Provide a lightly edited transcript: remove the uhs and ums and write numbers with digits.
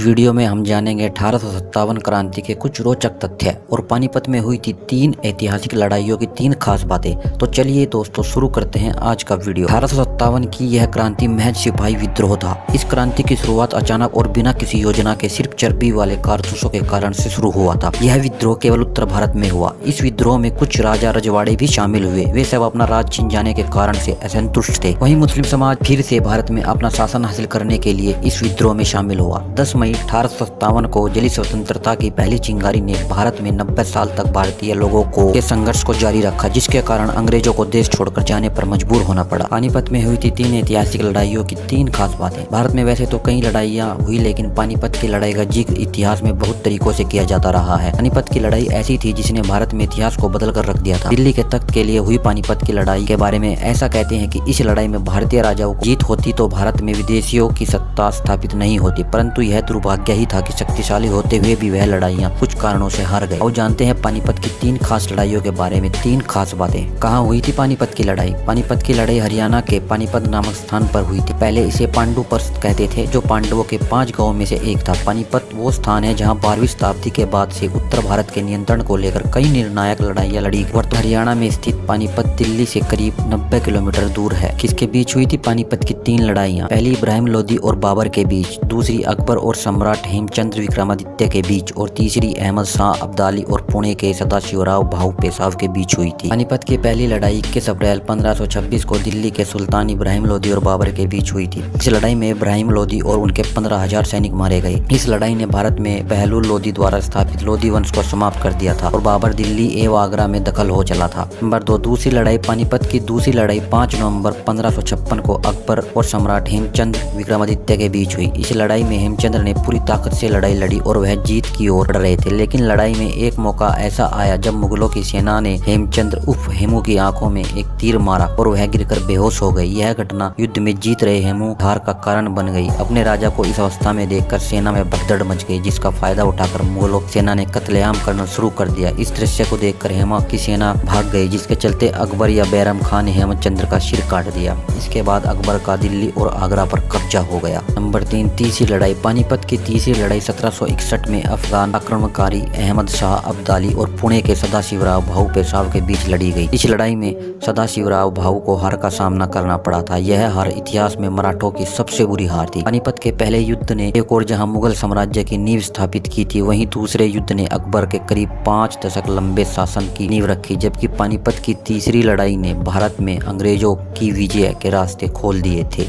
Video में हम जानेंगे 1857 क्रांति के कुछ रोचक तथ्य और पानीपत में हुई थी 3 ऐतिहासिक लड़ाइयों की 3 खास बातें। तो चलिए दोस्तों शुरू करते हैं आज का वीडियो। 1857 की यह क्रांति महज सिपाही विद्रोह था। इस क्रांति की शुरुआत अचानक और बिना किसी योजना के सिर्फ चर्बी वाले कारतूसों के कारण से शुरू हुआ था। यह विद्रोह केवल उत्तर भारत में हुआ। इस विद्रोह में कुछ राजा रजवाड़े भी शामिल हुए। वे सब अपना राज छीन जाने के कारण से असंतुष्ट थे। वहीं मुस्लिम समाज फिर से भारत में अपना शासन हासिल करने के लिए इस विद्रोह में शामिल हुआ। 10 मई 1857 को जली स्वतंत्रता की पहली चिंगारी ने भारत में 90 साल तक भारतीय लोगों के संघर्ष को जारी रखा, जिसके कारण अंग्रेजों को देश छोड़कर जाने पर मजबूर होना पड़ा। पानीपत में हुई थी 3 ऐतिहासिक लड़ाइयों की 3 खास बातें। भारत में वैसे तो कई लड़ाइयाँ हुई, लेकिन पानीपत की लड़ाई का जिक्र इतिहास में बहुत तरीकों से किया जाता रहा है। पानीपत की लड़ाई ऐसी थी जिसने भारत में इतिहास को बदल कर रख दिया था। दिल्ली के तख्त के लिए हुई पानीपत की लड़ाई के बारे में ऐसा कहते हैं कि इस लड़ाई में भारतीय राजाओं को जीत होती तो भारत में विदेशियों की सत्ता स्थापित नहीं होती, परंतु यह दुर्भाग्य ही था कि शक्तिशाली होते हुए भी वह लड़ाइयाँ कुछ कारणों से हार गए। और जानते हैं पानीपत की 3 खास लड़ाइयों के बारे में 3 खास बातें। कहाँ हुई थी पानीपत की लड़ाई? पानीपत की लड़ाई हरियाणा के पानीपत नामक स्थान पर हुई थी। पहले इसे पांडुपर्स कहते थे, जो पांडवों के 5 गांवों में से एक था। पानीपत वो स्थान है जहाँ 12वीं शताब्दी के बाद से उत्तर भारत के नियंत्रण को लेकर कई निर्णायक लड़ाइयाँ लड़ी। वर्तमान हरियाणा में स्थित पानीपत दिल्ली से करीब 90 किलोमीटर दूर है। किसके बीच हुई थी पानीपत की 3 लड़ाइयाँ? पहली इब्राहिम लोदी और बाबर के बीच, दूसरी अकबर और सम्राट हेमचंद्र विक्रमादित्य के बीच और तीसरी अहमद शाह अब्दाली और पुणे के सदाशिवराव भाऊ पेशवा के बीच हुई थी। पानीपत की पहली लड़ाई 21 अप्रैल 1526 को दिल्ली के सुल्तान इब्राहिम लोदी और बाबर के बीच हुई थी। इस लड़ाई में इब्राहिम लोदी और उनके 15,000 सैनिक मारे गए। इस लड़ाई ने भारत में बहलूल लोदी द्वारा स्थापित लोदी वंश को समाप्त कर दिया था और बाबर दिल्ली एवं आगरा में दखल हो चला था। नंबर 2, दूसरी लड़ाई। पानीपत की दूसरी लड़ाई 5 नवंबर 1556 को अकबर और सम्राट हेमचंद्र विक्रमादित्य के बीच हुई। इस लड़ाई में हेमचंद्र ने पूरी ताकत से लड़ाई लड़ी और वह जीत की ओर बढ़ रहे थे, लेकिन लड़ाई में एक मौका ऐसा आया जब मुगलों की सेना ने हेमचंद्र उर्फ हेमू की आंखों में एक तीर मारा और वह गिरकर बेहोश हो गई। यह घटना युद्ध में जीत रहे हेमू हार का कारण बन गई। अपने राजा को इस अवस्था में देखकर सेना में भगदड़ मच गई, जिसका फायदा उठाकर मुगलों सेना ने कत्लेआम करना शुरू कर दिया। इस दृश्य को देखकर हेमा की सेना भाग गई, जिसके चलते अकबर या बैरम खान ने हेमचंद्र का सिर काट दिया। इसके बाद अकबर का दिल्ली और आगरा पर कब्जा हो गया। नंबर 3, तीसरी लड़ाई। पानीपत की तीसरी लड़ाई 1761 में अफगान आक्रमणकारी अहमद शाह अब्दाली और पुणे के सदाशिवराव भाऊ पेशवा के बीच लड़ी गई। इस लड़ाई में सदाशिवराव भाऊ को हार का सामना करना पड़ा था। यह हार इतिहास में मराठों की सबसे बुरी हार थी। पानीपत के पहले युद्ध ने एक और जहां मुगल साम्राज्य की नींव स्थापित की थी, वहीं दूसरे युद्ध ने अकबर के करीब 5 दशक लंबे शासन की नींव रखी, जबकि पानीपत की तीसरी लड़ाई ने भारत में अंग्रेजों की विजय के रास्ते खोल दिए थे।